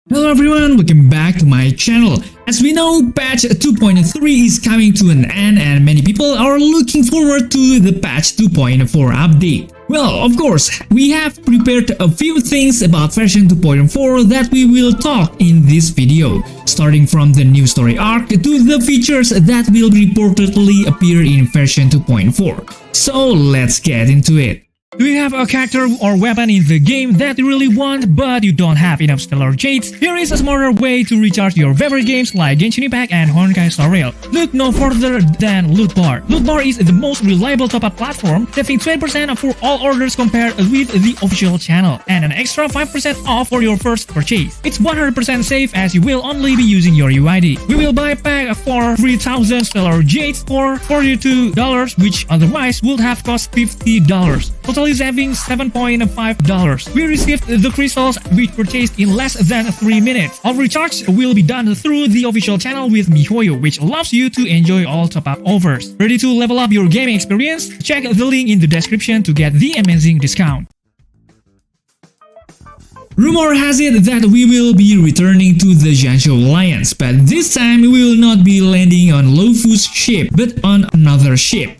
Hello everyone, welcome back to my channel. As we know, patch 2.3 is coming to an end and many people are looking forward to the patch 2.4 update. Well, of course, we have prepared a few things about version 2.4 that we will talk in this video, starting from the new story arc to the features that will reportedly appear in version 2.4. So let's get into it. Do you have a character or weapon in the game that you really want but you don't have enough stellar jades? Here is a smarter way to recharge your favorite games like Genshin Impact and Honkai Star Rail. Look no further than Loot Bar. Loot Bar is the most reliable top-up platform, saving 20% for all orders compared with the official channel, and an extra 5% off for your first purchase. It's 100% safe as you will only be using your UID. We will buy a pack for 3,000 stellar jades for $42, which otherwise would have cost $50. Totally saving $7.5. We received the crystals we purchased in less than 3 minutes. All recharge will be done through the official channel with miHoYo, which allows you to enjoy all top-up offers. Ready to level up your gaming experience? Check the link in the description to get the amazing discount. Rumor has it that we will be returning to the Xianzhou Alliance, but this time we will not be landing on Luofu's ship, but on another ship.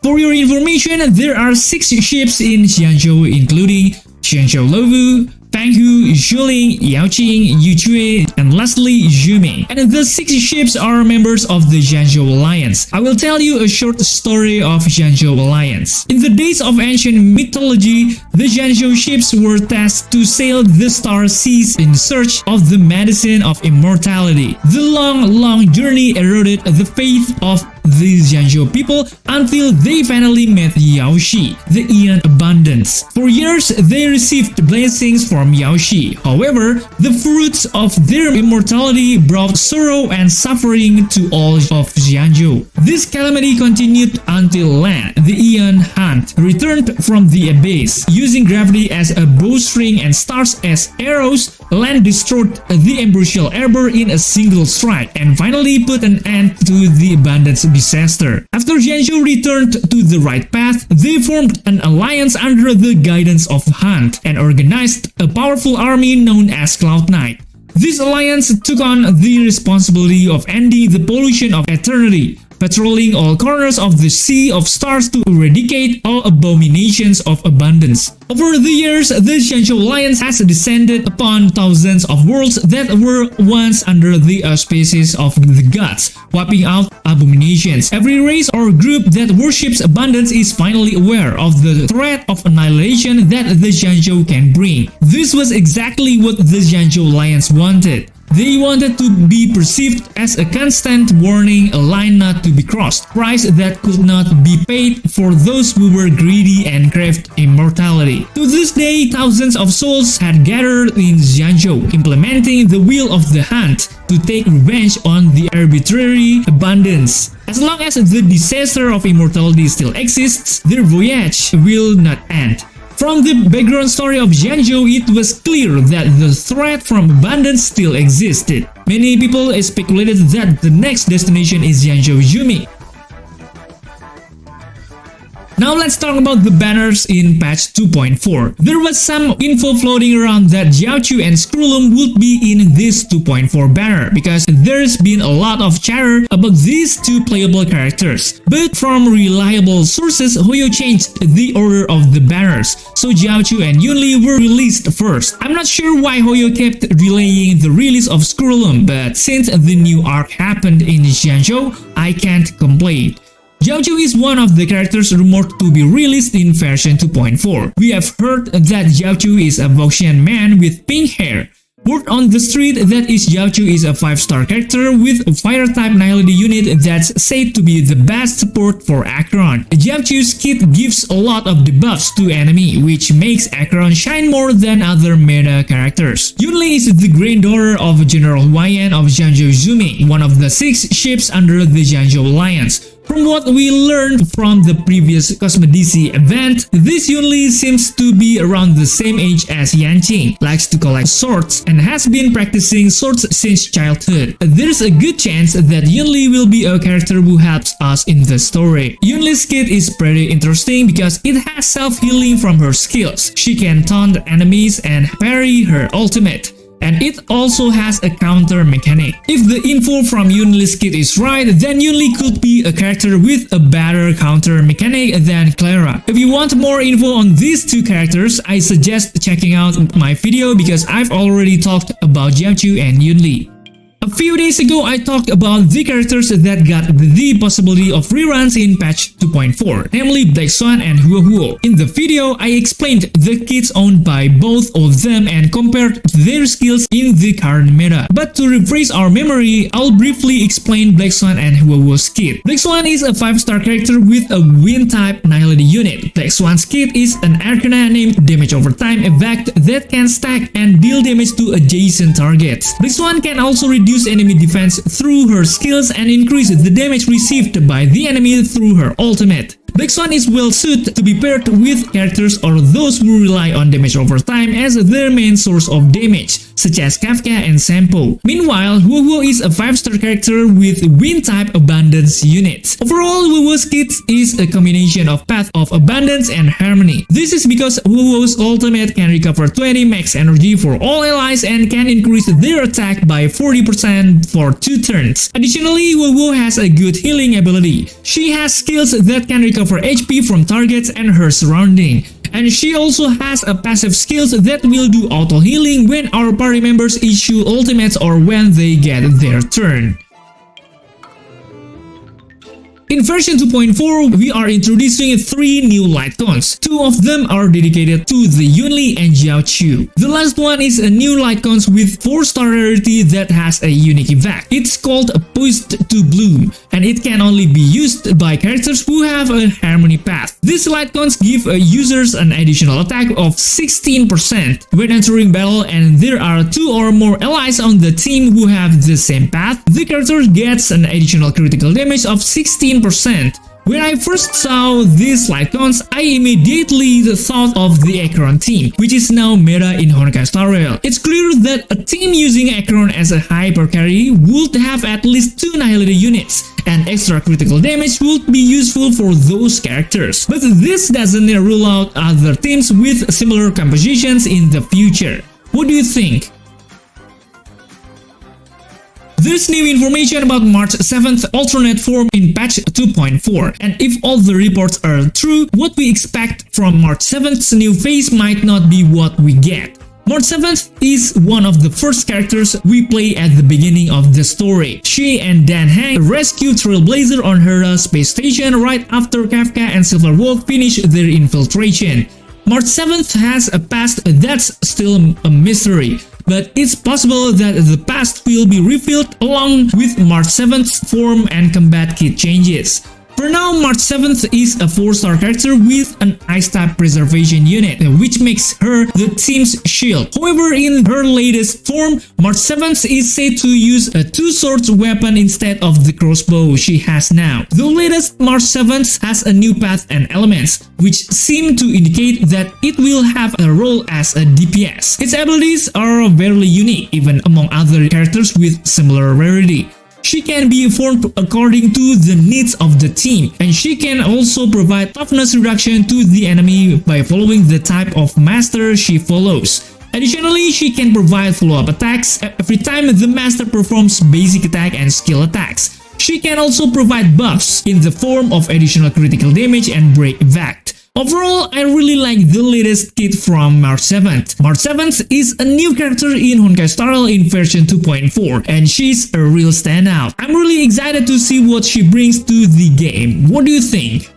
For your information, there are 6 ships in Xianzhou, including Xianzhou Luofu, Fanghu, Zhuling, Yaoqing, Yuchui, and lastly Zhuming. And the 6 ships are members of the Xianzhou Alliance. I will tell you a short story of Xianzhou Alliance. In the days of ancient mythology, the Xianzhou ships were tasked to sail the star seas in search of the medicine of immortality. The long journey eroded the faith of the Xianzhou people until they finally met Yaoxi, the Aeon Abundance. For years, they received blessings from Yaoxi. However, the fruits of their immortality brought sorrow and suffering to all of Xianzhou. This calamity continued until Lan, the Aeon Hunt, returned from the abyss. Using gravity as a bowstring and stars as arrows, Lan destroyed the Ambrosial Arbor in a single strike and finally put an end to the Abundance disaster. After Xianzhou returned to the right path, they formed an alliance under the guidance of Hunt and organized a powerful army known as Cloud Knight. This alliance took on the responsibility of ending the pollution of eternity, patrolling all corners of the Sea of Stars to eradicate all abominations of abundance. Over the years, the Xianzhou Alliance has descended upon thousands of worlds that were once under the auspices of the gods, wiping out abominations. Every race or group that worships abundance is finally aware of the threat of annihilation that the Xianzhou can bring. This was exactly what the Xianzhou Alliance wanted. They wanted to be perceived as a constant warning, a line not to be crossed, price that could not be paid for those who were greedy and craved immortality. To this day, thousands of souls had gathered in Xianzhou, implementing the will of the Hunt to take revenge on the arbitrary abundance. As long as the disaster of immortality still exists, their voyage will not end. From the background story of Xianzhou, it was clear that the threat from abundance still existed. Many people speculated that the next destination is Xianzhou Zhuming. Now let's talk about the banners in patch 2.4. There was some info floating around that Jiaochu and Scrollum would be in this 2.4 banner because there's been a lot of chatter about these two playable characters. But from reliable sources, HoYo changed the order of the banners, so Jiaochu and Yunli were released first. I'm not sure why HoYo kept delaying the release of Scrollum, but since the new arc happened in Xianzhou, I can't complain. Xiaochu is one of the characters rumored to be released in version 2.4. We have heard that Xiaochu is a Voxian man with pink hair. Word on the street that Xiaochu is a 5-star character with a fire-type Nihility unit that's said to be the best support for Acheron. Xiaochu's kit gives a lot of debuffs to enemy, which makes Acheron shine more than other meta characters. Yunli is the granddaughter of General Huaiyan of Xianzhou Zhuming, one of the 6 ships under the Xianzhou Alliance. From what we learned from the previous Cosmedisi event, this Yunli seems to be around the same age as Yanqing, likes to collect swords, and has been practicing swords since childhood. There's a good chance that Yunli will be a character who helps us in the story. Yunli's kit is pretty interesting because it has self-healing from her skills. She can taunt enemies and parry her ultimate. And it also has a counter mechanic. If the info from Yunli's kit is right, then Yunli could be a character with a better counter mechanic than Clara. If you want more info on these two characters, I suggest checking out my video because I've already talked about Xianzhou and Yunli. A few days ago, I talked about the characters that got the possibility of reruns in patch 2.4, namely Black Swan and Huo. In the video, I explained the kits owned by both of them and compared their skills in the current meta. But to refresh our memory, I'll briefly explain Black Swan and Huo's kit. Black Swan is a 5-star character with a wind-type Nihility unit. Black Swan's kit is an arcana named Damage Over Time effect that can stack and deal damage to adjacent targets. Black Swan can also reduce enemy defense through her skills and increase the damage received by the enemy through her ultimate. Black Swan is well suited to be paired with characters or those who rely on damage over time as their main source of damage, such as Kafka and Sampo. Meanwhile, Huo is a 5-star character with wind-type abundance units. Overall, Huo's kit is a combination of Path of Abundance and Harmony. This is because Huo's ultimate can recover 20 max energy for all allies and can increase their attack by 40% for 2 turns. Additionally, Huo has a good healing ability. She has skills that can recover HP from targets and her surrounding. And she also has a passive skills that will do auto healing when our party members issue ultimates or when they get their turn. In version 2.4, we are introducing 3 new Lightcones. 2 of them are dedicated to the Yunli and Xiaoqiu. The last one is a new Lightcones with 4-star rarity that has a unique effect. It's called Poised to Bloom, and it can only be used by characters who have a Harmony path. These Lightcones give users an additional attack of 16% when entering battle, and there are 2 or more allies on the team who have the same path. The character gets an additional critical damage of 16%. When I first saw these Lightcones, I immediately thought of the Acheron team, which is now meta in Honkai Star Rail. It's clear that a team using Acheron as a hyper carry would have at least 2 Nihility units, and extra critical damage would be useful for those characters. But this doesn't rule out other teams with similar compositions in the future. What do you think? There's new information about March 7th alternate form in patch 2.4, and if all the reports are true, what we expect from March 7th's new phase might not be what we get. March 7th is one of the first characters we play at the beginning of the story. She and Dan Heng rescue Trailblazer on her space station right after Kafka and Silverwolf finish their infiltration. March 7th has a past that's still a mystery, but it's possible that the past will be revealed along with March 7th's form and combat kit changes. For now, March 7th is a 4-star character with an Ice-type preservation unit, which makes her the team's shield. However, in her latest form, March 7th is said to use a 2-sword weapon instead of the crossbow she has now. The latest March 7th has a new path and elements, which seem to indicate that it will have a role as a DPS. Its abilities are very unique, even among other characters with similar rarity. She can be formed according to the needs of the team, and she can also provide toughness reduction to the enemy by following the type of master she follows. Additionally, she can provide follow-up attacks every time the master performs basic attack and skill attacks. She can also provide buffs in the form of additional critical damage and break effect. Overall, I really like the latest kit from March 7th. March 7th is a new character in Honkai Star Rail in version 2.4, and she's a real standout. I'm really excited to see what she brings to the game. What do you think?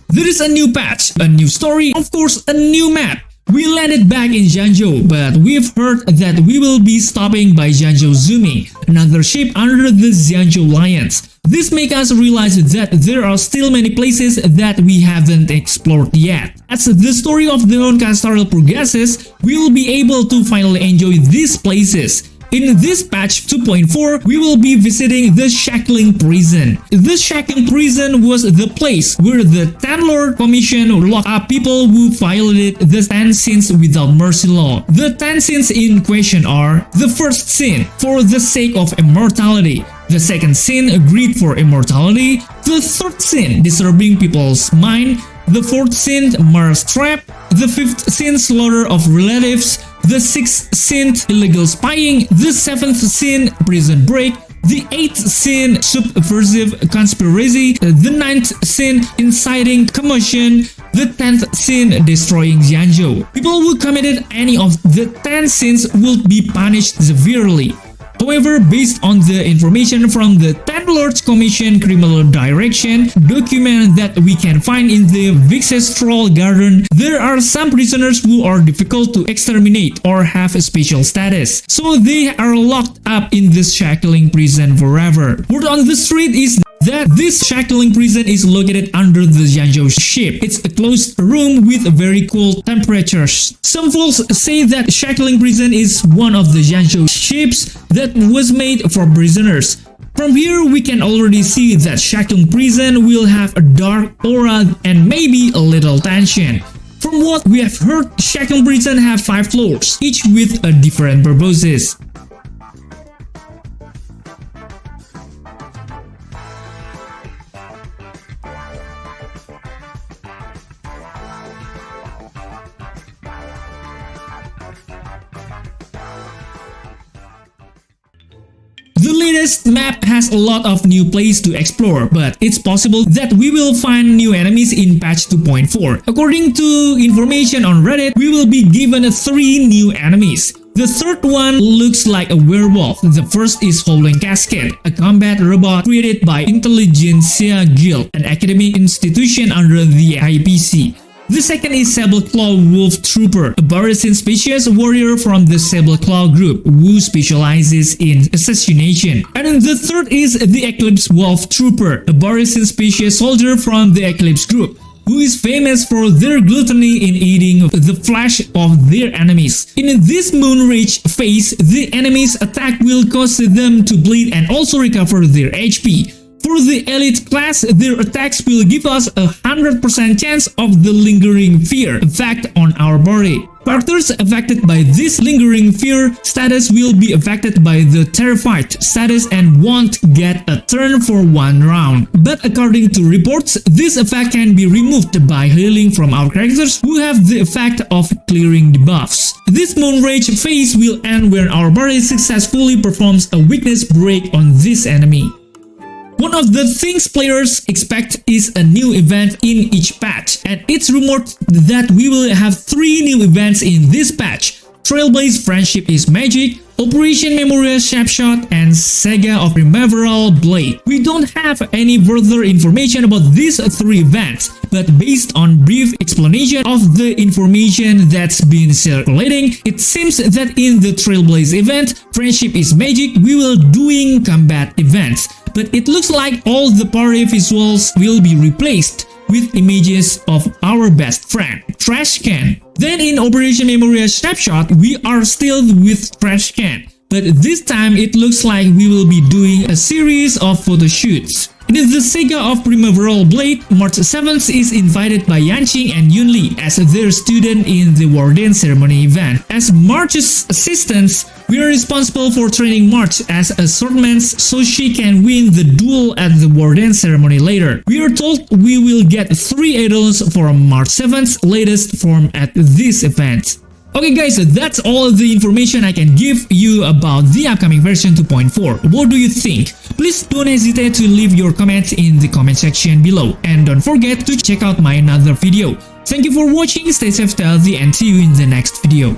There is a new patch, a new story, of course a new map. We landed back in Xianzhou, but we've heard that we will be stopping by Xianzhou Zumi, another ship under the Xianzhou Alliance. This makes us realize that there are still many places that we haven't explored yet. As the story of the Honkai Star Rail progresses, we will be able to finally enjoy these places. In this patch 2.4, we will be visiting the Shackling Prison. The Shackling Prison was the place where the 10 Lord Commission locked up people who violated the 10 sins without mercy law. The 10 sins in question are: the first sin, for the sake of immortality; the second sin, greed for immortality; the third sin, disturbing people's mind; the fourth sin, Mars trap; the fifth sin, slaughter of relatives; the sixth sin, illegal spying; the seventh sin, prison break; the eighth sin, subversive conspiracy; the ninth sin, inciting commotion; the 10th sin, destroying Xianzhou. People who committed any of the 10 sins will be punished severely. However, based on the information from the 10 Lords Commission Criminal Direction document that we can find in the Vixestral Garden, there are some prisoners who are difficult to exterminate or have a special status, so they are locked up in this Shackling Prison forever. Word on the street is that this Shackling Prison is located under the Xianzhou ship. It's a closed room with very cold temperatures. Some folks say that Shackling Prison is one of the Xianzhou ships that was made for prisoners. From here, we can already see that Shackling Prison will have a dark aura and maybe a little tension. From what we have heard, Shackling Prison have 5 floors, each with a different purposes. The latest map has a lot of new places to explore, but it's possible that we will find new enemies in patch 2.4. According to information on Reddit, we will be given 3 new enemies. The third one looks like a werewolf. The first is Howling Cascade, a combat robot created by Intelligentsia Guild, an academic institution under the IPC. The second is Saber-Claw Wolf Trooper, a Barisan species warrior from the Saber-Claw group who specializes in assassination. And the third is the Eclipse Wolf Trooper, a Barisan species soldier from the Eclipse group, who is famous for their gluttony in eating the flesh of their enemies. In this Moon Rage phase, the enemy's attack will cause them to bleed and also recover their HP. For the elite class, their attacks will give us a 100% chance of the lingering fear effect on our body. Characters affected by this lingering fear status will be affected by the terrified status and won't get a turn for 1 round. But according to reports, this effect can be removed by healing from our characters who have the effect of clearing debuffs. This Moon Rage phase will end when our body successfully performs a weakness break on this enemy. One of the things players expect is a new event in each patch, and it's rumored that we will have 3 new events in this patch: Trailblaze Friendship is Magic, Operation Memoria Snapshot, and Saga of Primaveral Blade. We don't have any further information about these 3 events, but based on brief explanation of the information that's been circulating, it seems that in the Trailblaze event, Friendship is Magic, we will doing combat events. But it looks like all the party visuals will be replaced with images of our best friend, Trash Can. Then in Operation Memoria Snapshot, we are still with Trash Can, but this time it looks like we will be doing a series of photo shoots. In the Saga of Primaveral Blade, March 7th is invited by Yanqing and Yunli as their student in the Warden Ceremony event. As March's assistants, we are responsible for training March as a swordman so she can win the duel at the Warden Ceremony later. We are told we will get 3 idols for March 7th's latest form at this event. Okay guys, that's all the information I can give you about the upcoming version 2.4. What do you think? Please don't hesitate to leave your comments in the comment section below, and don't forget to check out my another video. Thank you for watching, stay safe, stay healthy, and see you in the next video.